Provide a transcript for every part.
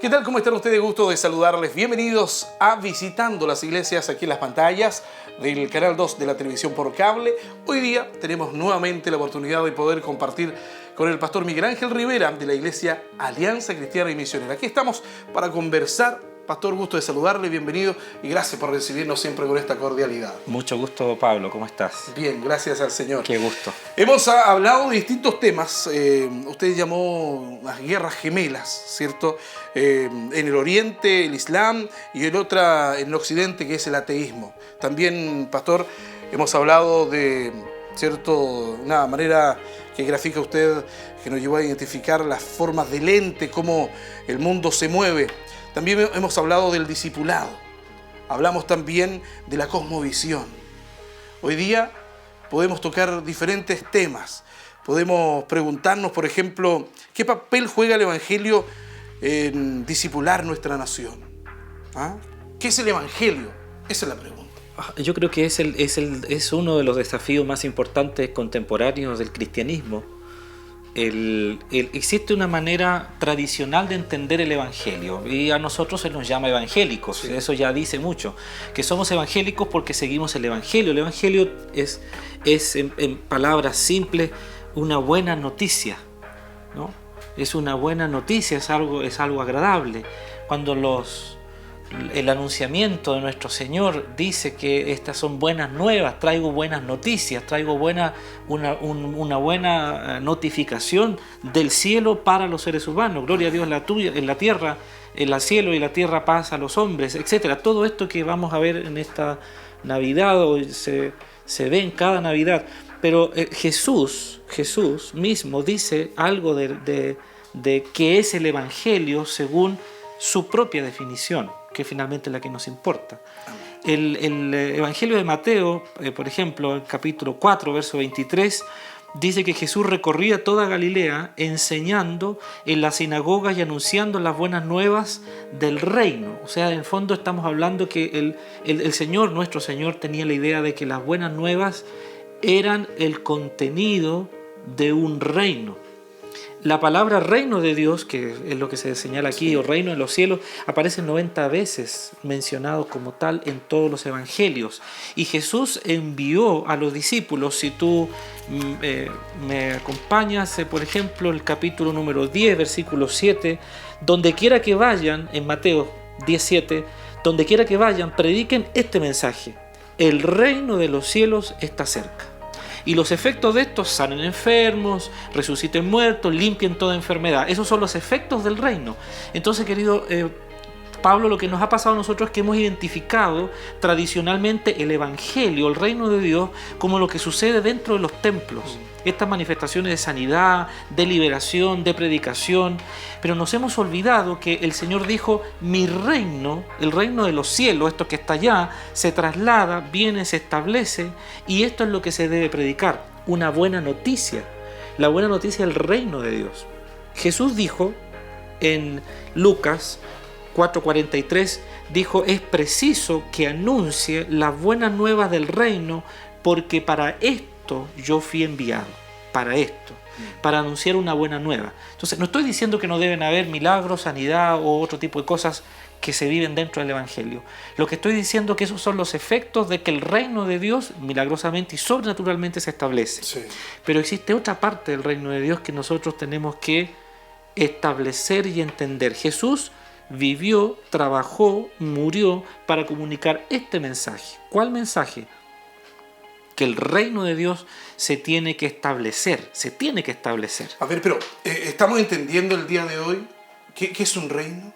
¿Qué tal? ¿Cómo están ustedes? Gusto de saludarles. Bienvenidos a Visitando las Iglesias aquí en las pantallas del Canal 2 de la televisión por cable. Hoy día tenemos nuevamente la oportunidad de poder compartir con el pastor Miguel Ángel Rivera de la Iglesia Alianza Cristiana y Misionera. Aquí estamos para conversar. Pastor, gusto de saludarle, bienvenido y gracias por recibirnos siempre con esta cordialidad. Mucho gusto, Pablo, ¿cómo estás? Bien, gracias al Señor. Qué gusto. Hemos hablado de distintos temas. Usted llamó las guerras gemelas, ¿cierto? En el oriente, el Islam, y en el occidente, que es el ateísmo. También, pastor, hemos hablado de, ¿cierto?, una manera que grafica usted, que nos llevó a identificar las formas del ente, cómo el mundo se mueve. También hemos hablado del discipulado. Hablamos también de la cosmovisión. Hoy día podemos tocar diferentes temas. Podemos preguntarnos, por ejemplo, ¿qué papel juega el Evangelio en discipular nuestra nación? ¿Ah? ¿Qué es el Evangelio? Esa es la pregunta. Yo creo que es uno de los desafíos más importantes contemporáneos del cristianismo. Existe una manera tradicional de entender el Evangelio y a nosotros se nos llama evangélicos. Sí. Eso ya dice mucho, que somos evangélicos porque seguimos el Evangelio. El Evangelio es en palabras simples, una buena noticia, ¿no? Es una buena noticia, es algo agradable. Cuando el anunciamiento de nuestro Señor dice que estas son buenas nuevas, traigo buenas noticias, traigo una buena notificación del cielo para los seres humanos. Gloria a Dios en la tierra, en el cielo y la tierra paz a los hombres, etc. Todo esto que vamos a ver en esta Navidad, hoy se ve en cada Navidad. Pero Jesús mismo dice algo de qué es el Evangelio según su propia definición, que finalmente es la que nos importa. El Evangelio de Mateo, por ejemplo, el capítulo 4, verso 23, dice que Jesús recorría toda Galilea enseñando en las sinagogas y anunciando las buenas nuevas del reino. O sea, en el fondo estamos hablando que el Señor, nuestro Señor, tenía la idea de que las buenas nuevas eran el contenido de un reino. La palabra reino de Dios, que es lo que se señala aquí, o reino de los cielos, aparece 90 veces mencionado como tal en todos los evangelios. Y Jesús envió a los discípulos, si tú me acompañas, por ejemplo, el capítulo número 10, versículo 7, donde quiera que vayan, en Mateo 17, donde quiera que vayan, prediquen este mensaje: el reino de los cielos está cerca. Y los efectos de estos: sanen enfermos, resuciten muertos, limpien toda enfermedad. Esos son los efectos del reino. Entonces, querido Pablo, lo que nos ha pasado a nosotros es que hemos identificado tradicionalmente el Evangelio, el reino de Dios, como lo que sucede dentro de los templos. Estas manifestaciones de sanidad, de liberación, de predicación. Pero nos hemos olvidado que el Señor dijo: mi reino, el reino de los cielos, esto que está allá, se traslada, viene, se establece, y esto es lo que se debe predicar. Una buena noticia. La buena noticia del reino de Dios. Jesús dijo en Lucas 4:43, dijo: es preciso que anuncie las buenas nuevas del reino, porque para esto yo fui enviado, para anunciar una buena nueva. Entonces, no estoy diciendo que no deben haber milagros, sanidad o otro tipo de cosas que se viven dentro del Evangelio. Lo que estoy diciendo es que esos son los efectos de que el reino de Dios milagrosamente y sobrenaturalmente se establece. Sí. Pero existe otra parte del reino de Dios que nosotros tenemos que establecer y entender. Jesús vivió, trabajó, murió para comunicar este mensaje. ¿Cuál mensaje? Que el reino de Dios se tiene que establecer, A ver, pero ¿estamos entendiendo el día de hoy qué es un reino?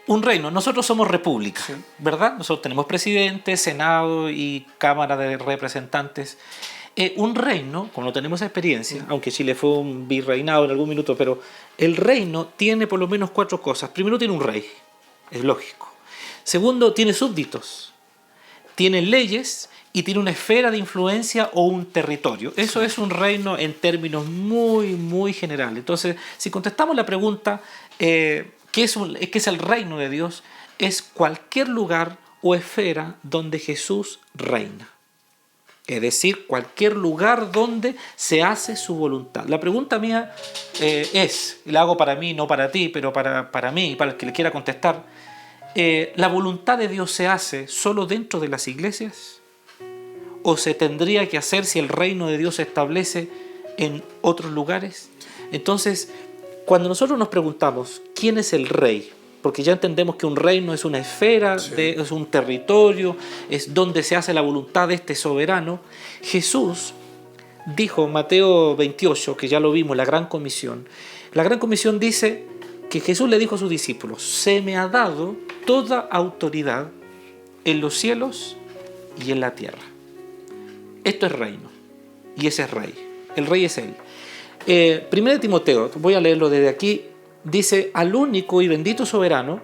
Un reino, nosotros somos república, sí, ¿verdad? Nosotros tenemos presidente, senado y cámara de representantes. Un reino, como no tenemos experiencia, aunque Chile fue un virreinado en algún minuto, pero el reino tiene por lo menos 4 cosas. Primero, tiene un rey, es lógico. Segundo, tiene súbditos, tiene leyes y tiene una esfera de influencia o un territorio. Eso es un reino en términos muy, muy generales. Entonces, si contestamos la pregunta, ¿qué es el reino de Dios? Es cualquier lugar o esfera donde Jesús reina. es decir, cualquier lugar donde se hace su voluntad. La pregunta mía es, y la hago para mí, no para ti, pero para mí, para el que le quiera contestar, ¿la voluntad de Dios se hace solo dentro de las iglesias? ¿O se tendría que hacer si el reino de Dios se establece en otros lugares? Entonces, cuando nosotros nos preguntamos, ¿quién es el rey? Porque ya entendemos que un reino es una esfera, Sí. es un territorio, es donde se hace la voluntad de este soberano. Jesús dijo en Mateo 28, que ya lo vimos, la Gran Comisión. La Gran Comisión dice que Jesús le dijo a sus discípulos, se me ha dado toda autoridad en los cielos y en la tierra. Esto es reino y ese es rey. El rey es Él. Primero de Timoteo, voy a leerlo desde aquí, dice, al único y bendito soberano,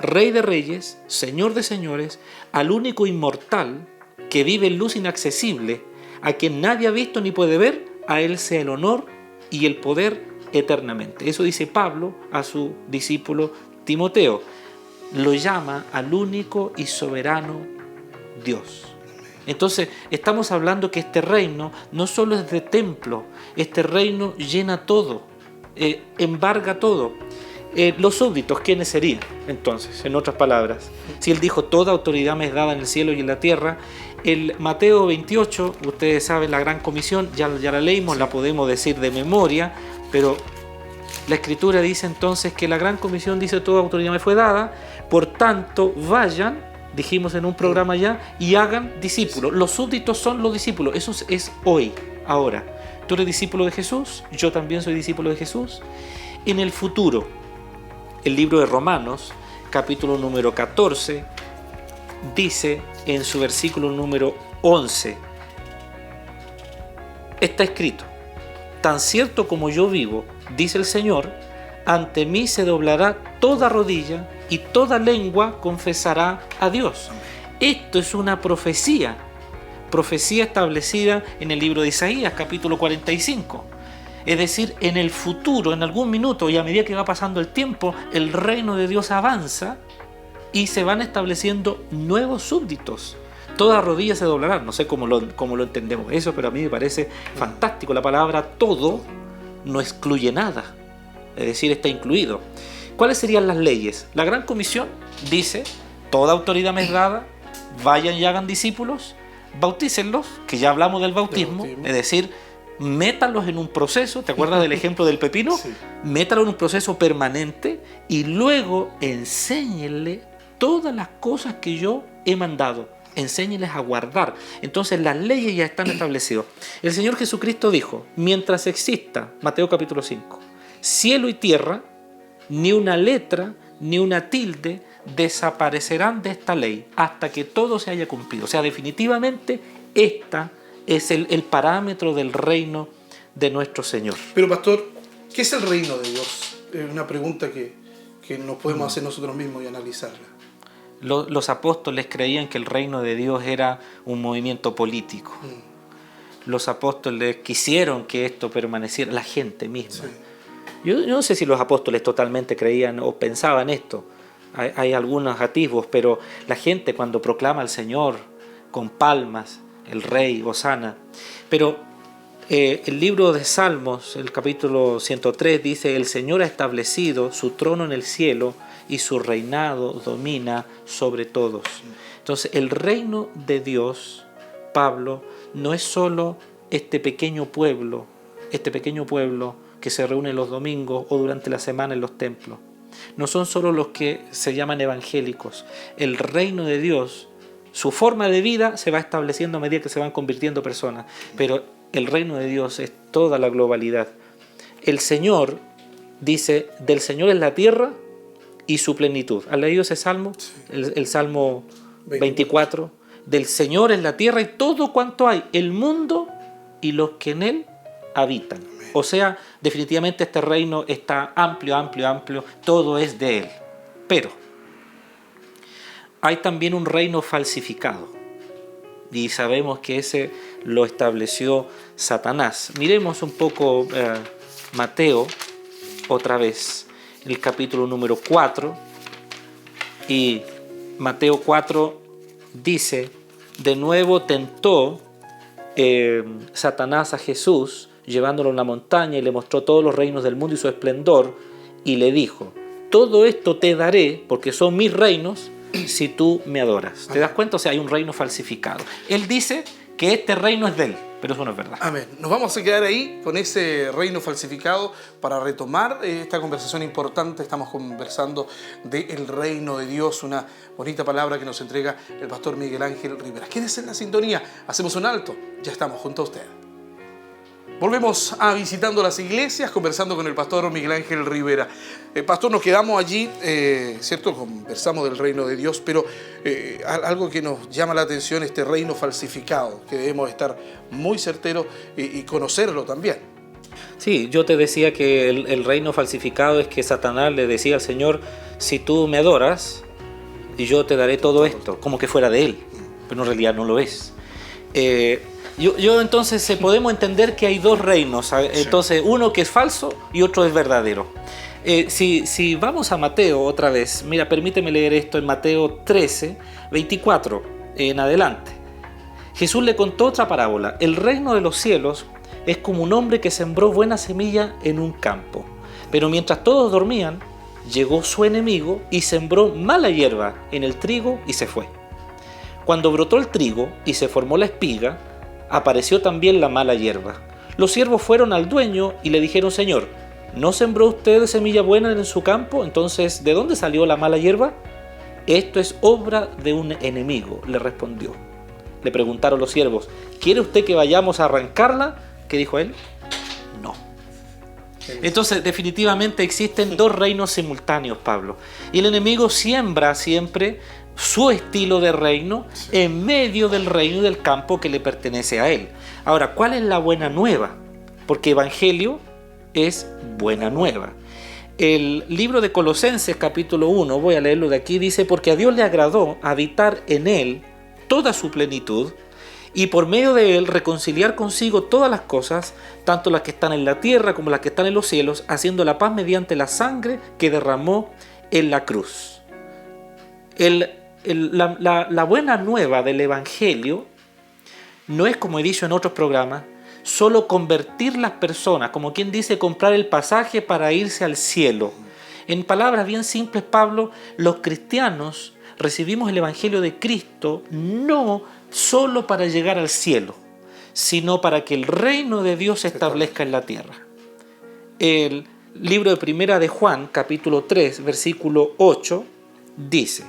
Rey de reyes, Señor de señores, al único inmortal que vive en luz inaccesible, a quien nadie ha visto ni puede ver, a Él sea el honor y el poder eternamente. Eso dice Pablo a su discípulo Timoteo. Lo llama al único y soberano Dios. Entonces estamos hablando que este reino no solo es de templo, este reino llena todo, embarga todo. Los súbditos, ¿quiénes serían? Entonces, en otras palabras, si Él dijo, toda autoridad me es dada en el cielo y en la tierra, el Mateo 28, ustedes saben, la Gran Comisión, ya la leímos, la podemos decir de memoria, pero la Escritura dice entonces que la Gran Comisión dice, toda autoridad me fue dada, por tanto, vayan, dijimos en un programa ya, y hagan discípulos. Los súbditos son los discípulos, eso es hoy, ahora. Tú eres discípulo de Jesús, yo también soy discípulo de Jesús. En el futuro, el libro de Romanos, capítulo número 14, dice en su versículo número 11, está escrito, tan cierto como yo vivo, dice el Señor, ante mí se doblará toda rodilla y toda lengua confesará a Dios. Esto es una profecía establecida en el libro de Isaías, capítulo 45. Es decir, en el futuro, en algún minuto, y a medida que va pasando el tiempo, el reino de Dios avanza y se van estableciendo nuevos súbditos. Toda rodilla se doblará. No sé cómo lo entendemos eso, pero a mí me parece fantástico. La palabra todo no excluye nada. Es decir, está incluido. ¿Cuáles serían las leyes? La Gran Comisión dice, toda autoridad me es dada, vayan y hagan discípulos, bautícenlos, que ya hablamos del bautismo, es decir, métanlos en un proceso, ¿te acuerdas del ejemplo del pepino? Sí. Métanlos en un proceso permanente y luego enséñenle todas las cosas que yo he mandado. Enséñenles a guardar. Entonces las leyes ya están establecidas. El Señor Jesucristo dijo, mientras exista, Mateo capítulo 5, cielo y tierra, ni una letra, ni una tilde desaparecerán de esta ley hasta que todo se haya cumplido. O sea, definitivamente esta es el parámetro del reino de nuestro Señor. Pero pastor, ¿qué es el reino de Dios? Es una pregunta que nos podemos hacer nosotros mismos y analizarla. Los apóstoles creían que el reino de Dios era un movimiento político. Los apóstoles quisieron que esto permaneciera, la gente misma. Sí. Yo no sé si los apóstoles totalmente creían o pensaban esto. Hay algunos atisbos, pero la gente cuando proclama al Señor con palmas, el Rey, Hosana. Pero el libro de Salmos, el capítulo 103, dice, el Señor ha establecido su trono en el cielo y su reinado domina sobre todos. Entonces, el reino de Dios, Pablo, no es solo este pequeño pueblo que se reúne los domingos o durante la semana en los templos. No son solo los que se llaman evangélicos. El reino de Dios, su forma de vida se va estableciendo a medida que se van convirtiendo personas, pero el reino de Dios es toda la globalidad. El Señor dice, del Señor es la tierra y su plenitud. ¿Has leído ese salmo? Sí. El Salmo 24. Del Señor es la tierra y todo cuanto hay, el mundo y los que en él habitan. O sea, definitivamente este reino está amplio, todo es de Él. Pero hay también un reino falsificado. Y sabemos que ese lo estableció Satanás. Miremos un poco Mateo, otra vez, el capítulo número 4. Y Mateo 4 dice, de nuevo tentó Satanás a Jesús, llevándolo a una montaña, y le mostró todos los reinos del mundo y su esplendor, y le dijo: todo esto te daré porque son mis reinos si tú me adoras. ¿Te das cuenta? O sea, hay un reino falsificado. Él dice que este reino es de él, pero eso no es verdad. Amén. Nos vamos a quedar ahí con ese reino falsificado para retomar esta conversación importante. Estamos conversando del reino de Dios, una bonita palabra que nos entrega el pastor Miguel Ángel Rivera. Quédese en la sintonía, hacemos un alto, ya estamos junto a usted. Volvemos a Visitando las Iglesias, conversando con el pastor Miguel Ángel Rivera. Pastor, nos quedamos allí, ¿cierto? Conversamos del reino de Dios, pero algo que nos llama la atención, este reino falsificado, que debemos estar muy certeros y conocerlo también. Sí, yo te decía que el reino falsificado es que Satanás le decía al Señor: si tú me adoras, yo te daré todo esto, como que fuera de él, pero en realidad no lo es. Yo entonces podemos entender que hay dos reinos, entonces uno que es falso y otro es verdadero. Si vamos a Mateo otra vez, mira, permíteme leer esto en Mateo 13, 24 en adelante. Jesús le contó otra parábola: el reino de los cielos es como un hombre que sembró buena semilla en un campo, pero mientras todos dormían, llegó su enemigo y sembró mala hierba en el trigo y se fue. Cuando brotó el trigo y se formó la espiga, apareció también la mala hierba. Los siervos fueron al dueño y le dijeron: Señor, ¿no sembró usted semilla buena en su campo? Entonces, ¿de dónde salió la mala hierba? Esto es obra de un enemigo, le respondió. Le preguntaron los siervos: ¿quiere usted que vayamos a arrancarla? ¿Qué dijo él? No. Entonces, definitivamente existen dos reinos simultáneos, Pablo. Y el enemigo siembra siempre su estilo de reino en medio del reino y del campo que le pertenece a él. Ahora, ¿cuál es la buena nueva? Porque evangelio es buena nueva. El libro de Colosenses capítulo 1, voy a leerlo de aquí, dice: porque a Dios le agradó habitar en él toda su plenitud, y por medio de él reconciliar consigo todas las cosas, tanto las que están en la tierra como las que están en los cielos, haciendo la paz mediante la sangre que derramó en la cruz. La buena nueva del evangelio no es, como he dicho en otros programas, solo convertir las personas, como quien dice, comprar el pasaje para irse al cielo. En palabras bien simples, Pablo, los cristianos recibimos el evangelio de Cristo no solo para llegar al cielo, sino para que el reino de Dios se establezca en la tierra. El libro de Primera de Juan, capítulo 3, versículo 8, dice: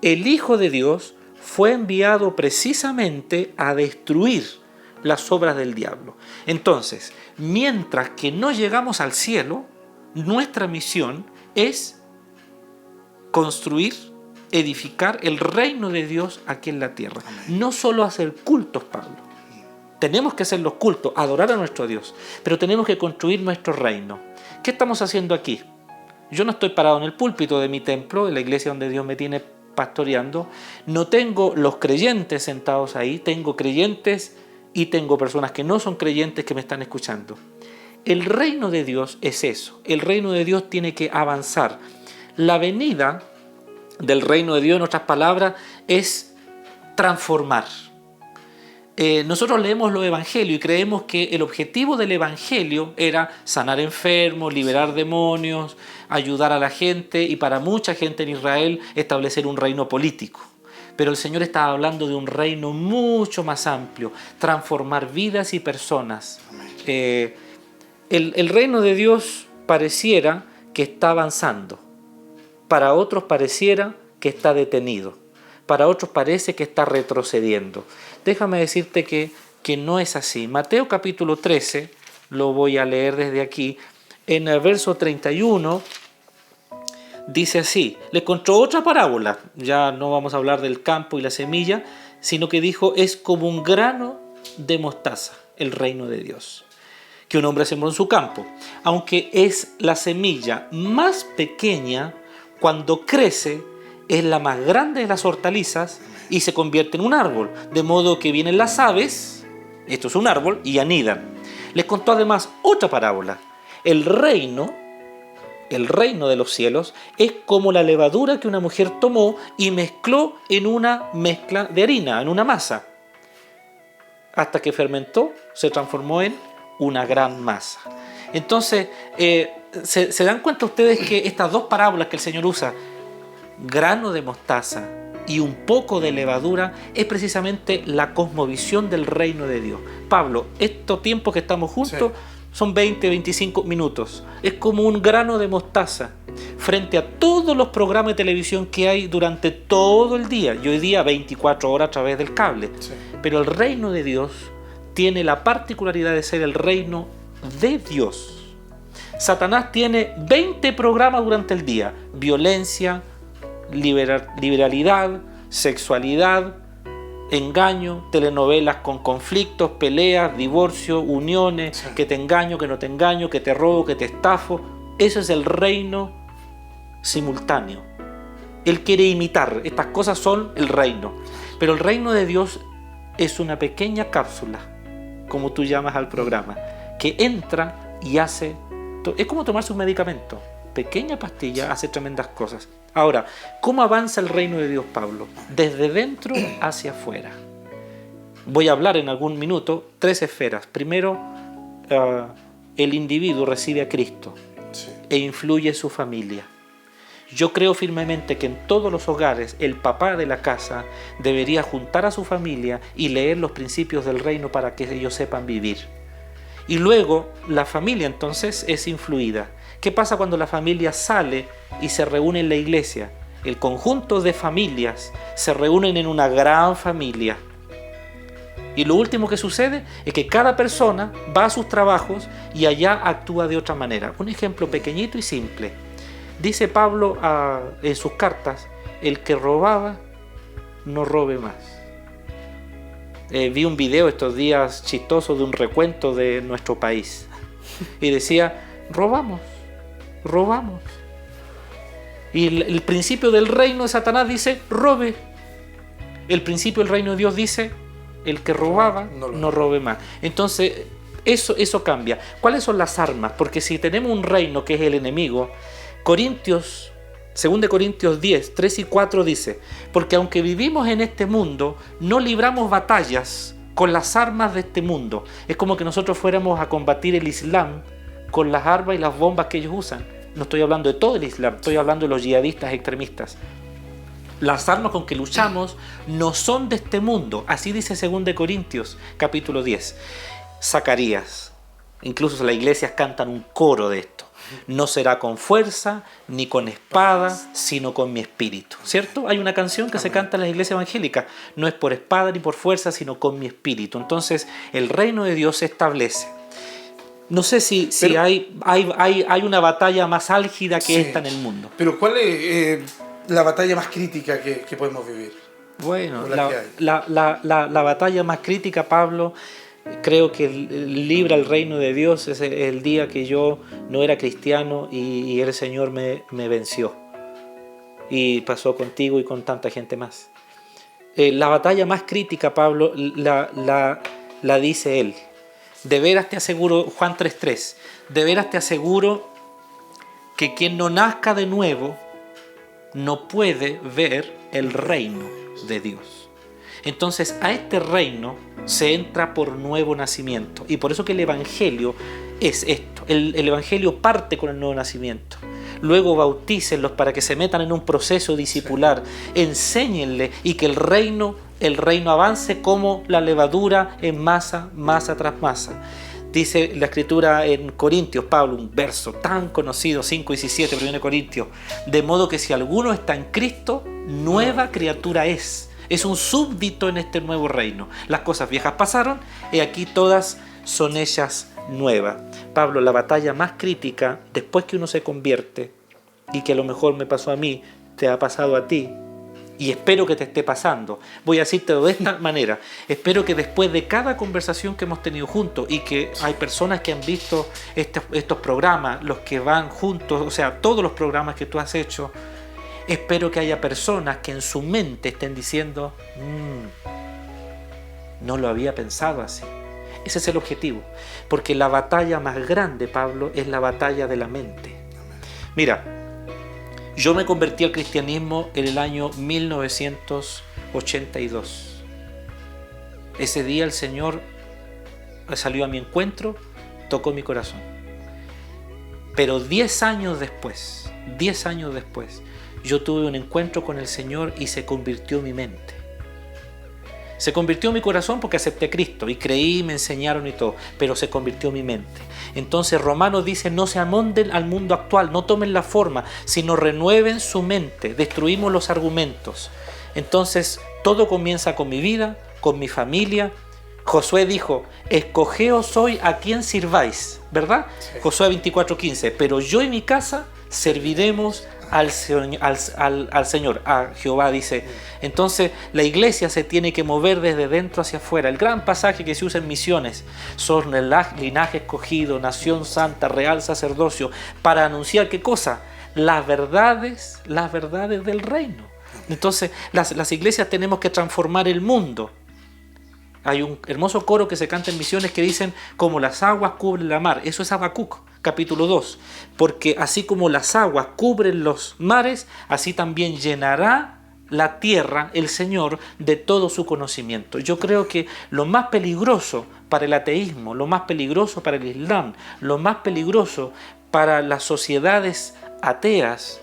el Hijo de Dios fue enviado precisamente a destruir las obras del diablo. Entonces, mientras que no llegamos al cielo, nuestra misión es construir, edificar el reino de Dios aquí en la tierra. No solo hacer cultos, Pablo. Tenemos que hacer los cultos, adorar a nuestro Dios, pero tenemos que construir nuestro reino. ¿Qué estamos haciendo aquí? Yo no estoy parado en el púlpito de mi templo, de la iglesia donde Dios me tiene pastoreando. No tengo los creyentes sentados ahí, tengo creyentes y tengo personas que no son creyentes que me están escuchando. El reino de Dios es eso. El reino de Dios tiene que avanzar. La venida del reino de Dios, en otras palabras, es transformar. Nosotros leemos los evangelios y creemos que el objetivo del evangelio era sanar enfermos, liberar demonios, ayudar a la gente y para mucha gente en Israel establecer un reino político. Pero el Señor estaba hablando de un reino mucho más amplio, transformar vidas y personas. El reino de Dios pareciera que está avanzando, para otros pareciera que está detenido, para otros parece que está retrocediendo. Déjame decirte que no es así. Mateo capítulo 13, lo voy a leer desde aquí, en el verso 31, dice así: le contó otra parábola, ya no vamos a hablar del campo y la semilla, sino que dijo: es como un grano de mostaza, el reino de Dios, que un hombre sembró en su campo. Aunque es la semilla más pequeña, cuando crece es la más grande de las hortalizas y se convierte en un árbol, de modo que vienen las aves, esto es un árbol, y anidan. Les contó además otra parábola: el reino de los cielos es como la levadura que una mujer tomó y mezcló en una mezcla de harina, en una masa, hasta que fermentó, se transformó en una gran masa. Entonces, ¿se dan cuenta ustedes que estas dos parábolas que el Señor usa, grano de mostaza y un poco de levadura, es precisamente la cosmovisión del reino de Dios? Pablo, estos tiempos que estamos juntos son 20, 25 minutos. Es como un grano de mostaza frente a todos los programas de televisión que hay durante todo el día. Y hoy día 24 horas a través del cable. Sí. Pero el reino de Dios tiene la particularidad de ser el reino de Dios. Satanás tiene 20 programas durante el día: violencia, liberalidad, sexualidad, engaño, telenovelas con conflictos, peleas, divorcio, uniones, sí. Que te engaño, que no te engaño, que te robo, que te estafo. Eso es el reino simultáneo. Él quiere imitar, estas cosas son el reino. Pero el reino de Dios es una pequeña cápsula, como tú llamas al programa, que entra y hace, es como tomarse un medicamento, pequeña pastilla, hace tremendas cosas. Ahora, ¿cómo avanza el reino de Dios, Pablo? Desde dentro hacia afuera. Voy a hablar en algún minuto 3 esferas. Primero, el individuo recibe a Cristo e influye en su familia. Yo creo firmemente que en todos los hogares el papá de la casa debería juntar a su familia y leer los principios del reino para que ellos sepan vivir. Y luego la familia entonces es influida. ¿Qué pasa cuando la familia sale y se reúne en la iglesia? El conjunto de familias se reúnen en una gran familia. Y lo último que sucede es que cada persona va a sus trabajos y allá actúa de otra manera. Un ejemplo pequeñito y simple. Dice Pablo en sus cartas: el que robaba, no robe más. Vi un video estos días chistoso de un recuento de nuestro país. Y decía, robamos. Y el principio del reino de Satanás dice, robe. El principio del reino de Dios dice, el que robaba, no robe más. Entonces, eso cambia. ¿Cuáles son las armas? Porque si tenemos un reino que es el enemigo, 2 Corintios 10, 3 y 4 dice, porque aunque vivimos en este mundo, no libramos batallas con las armas de este mundo. Es como que nosotros fuéramos a combatir el Islam con las armas y las bombas que ellos usan. No estoy hablando de todo el Islam, estoy hablando de los yihadistas extremistas. Las armas con que luchamos no son de este mundo. Así dice 2 Corintios, capítulo 10. Zacarías, incluso las iglesias cantan un coro de esto. No será con fuerza ni con espada, sino con mi espíritu. ¿Cierto? Hay una canción que se canta en las iglesias evangélicas. No es por espada ni por fuerza, sino con mi espíritu. Entonces, el reino de Dios se establece. No sé si hay una batalla más álgida que esta en el mundo. Pero ¿cuál es la batalla más crítica que podemos vivir? Bueno, la batalla más crítica, Pablo, creo que libra el reino de Dios es el día que yo no era cristiano y el Señor me venció. Y pasó contigo y con tanta gente más. La batalla más crítica, Pablo, la dice Él. De veras te aseguro, Juan 3:3, de veras te aseguro que quien no nazca de nuevo no puede ver el reino de Dios. Entonces a este reino se entra por nuevo nacimiento. Y por eso que el Evangelio es esto. El Evangelio parte con el nuevo nacimiento. Luego bautícenlos para que se metan en un proceso discipular. Enséñenle y que el reino avance como la levadura en masa tras masa. Dice la escritura en Corintios, Pablo, un verso tan conocido, 5:17, 1 Corintios. De modo que si alguno está en Cristo, nueva criatura es. Es un súbdito en este nuevo reino. Las cosas viejas pasaron y aquí todas son hechas nuevas. Pablo, la batalla más crítica después que uno se convierte, y que a lo mejor me pasó a mí, te ha pasado a ti, y espero que te esté pasando. Voy a decirte de esta manera. Espero que después de cada conversación que hemos tenido juntos, y que hay personas que han visto estos programas, los que van juntos, o sea, todos los programas que tú has hecho, espero que haya personas que en su mente estén diciendo, no lo había pensado así. Ese es el objetivo. Porque la batalla más grande, Pablo, es la batalla de la mente. Mira, yo me convertí al cristianismo en el año 1982. Ese día el Señor salió a mi encuentro, tocó mi corazón. Pero 10 años después, yo tuve un encuentro con el Señor y se convirtió mi mente. Se convirtió mi corazón porque acepté a Cristo y creí, me enseñaron y todo, pero se convirtió mi mente. Entonces Romanos dice, no se amolden al mundo actual, no tomen la forma, sino renueven su mente, destruimos los argumentos. Entonces todo comienza con mi vida, con mi familia. Josué dijo, escogeos hoy a quién sirváis, ¿verdad? Sí. Josué 24:15, pero yo y mi casa serviremos al Señor, a Jehová, dice. Entonces la iglesia se tiene que mover desde dentro hacia afuera. El gran pasaje que se usa en misiones, son el linaje escogido, nación santa, real sacerdocio, para anunciar ¿qué cosa? Las verdades del reino. Entonces las iglesias tenemos que transformar el mundo. Hay un hermoso coro que se canta en misiones que dicen, como las aguas cubren la mar. Eso es Habacuc, capítulo 2. Porque así como las aguas cubren los mares, así también llenará la tierra, el Señor, de todo su conocimiento. Yo creo que lo más peligroso para el ateísmo, lo más peligroso para el Islam, lo más peligroso para las sociedades ateas,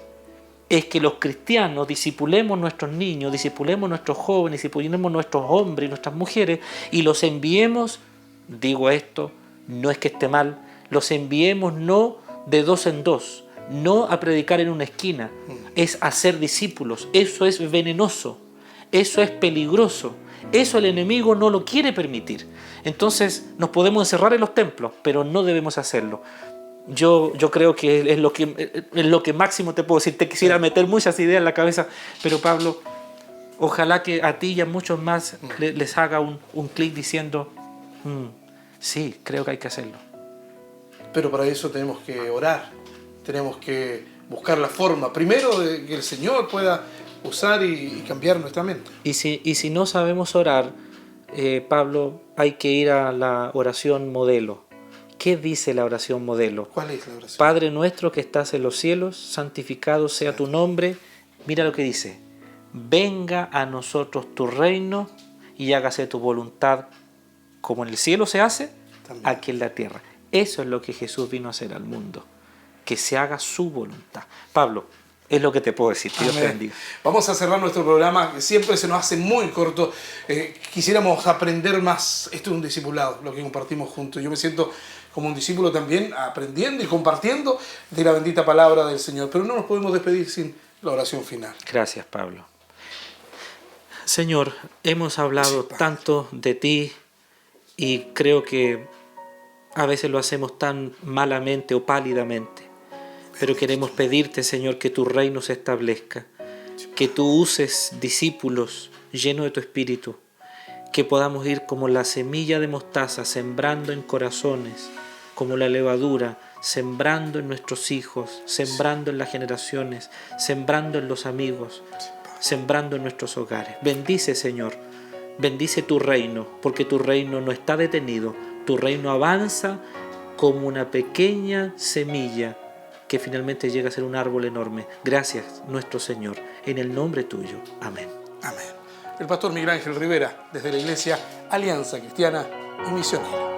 es que los cristianos discipulemos nuestros niños, discipulemos nuestros jóvenes, discipulemos nuestros hombres y nuestras mujeres y los enviemos, digo esto, no es que esté mal, los enviemos no de 2 en 2, no a predicar en una esquina, es hacer discípulos. Eso es venenoso, eso es peligroso, eso el enemigo no lo quiere permitir. Entonces nos podemos encerrar en los templos, pero no debemos hacerlo. Yo creo que es lo que máximo te puedo decir. Te quisiera meter muchas ideas en la cabeza, pero Pablo, ojalá que a ti y a muchos más les haga un clic diciendo, sí, creo que hay que hacerlo. Pero para eso tenemos que orar, tenemos que buscar la forma, primero de que el Señor pueda usar y cambiar nuestra mente. Y si no sabemos orar, Pablo, hay que ir a la oración modelo. ¿Qué dice la oración modelo? ¿Cuál es la oración? Padre nuestro que estás en los cielos, santificado sea tu nombre. Mira lo que dice. Venga a nosotros tu reino y hágase tu voluntad como en el cielo se hace, también aquí en la tierra. Eso es lo que Jesús vino a hacer al mundo. Que se haga su voluntad. Pablo, es lo que te puedo decir. Dios te bendiga. Vamos a cerrar nuestro programa, que siempre se nos hace muy corto. Quisiéramos aprender más. Esto es un discipulado, lo que compartimos juntos. Yo me siento como un discípulo también, aprendiendo y compartiendo de la bendita palabra del Señor. Pero no nos podemos despedir sin la oración final. Gracias, Pablo. Señor, hemos hablado tanto de ti y creo que a veces lo hacemos tan malamente o pálidamente. Pero queremos pedirte, Señor, que tu reino se establezca, que tú uses discípulos llenos de tu espíritu, que podamos ir como la semilla de mostaza, sembrando en corazones, como la levadura, sembrando en nuestros hijos, sembrando en las generaciones, sembrando en los amigos, sembrando en nuestros hogares. Bendice, Señor, bendice tu reino, porque tu reino no está detenido, tu reino avanza como una pequeña semilla que finalmente llega a ser un árbol enorme. Gracias, nuestro Señor, en el nombre tuyo. Amén. Amén. El pastor Miguel Ángel Rivera, desde la Iglesia Alianza Cristiana y Misionera.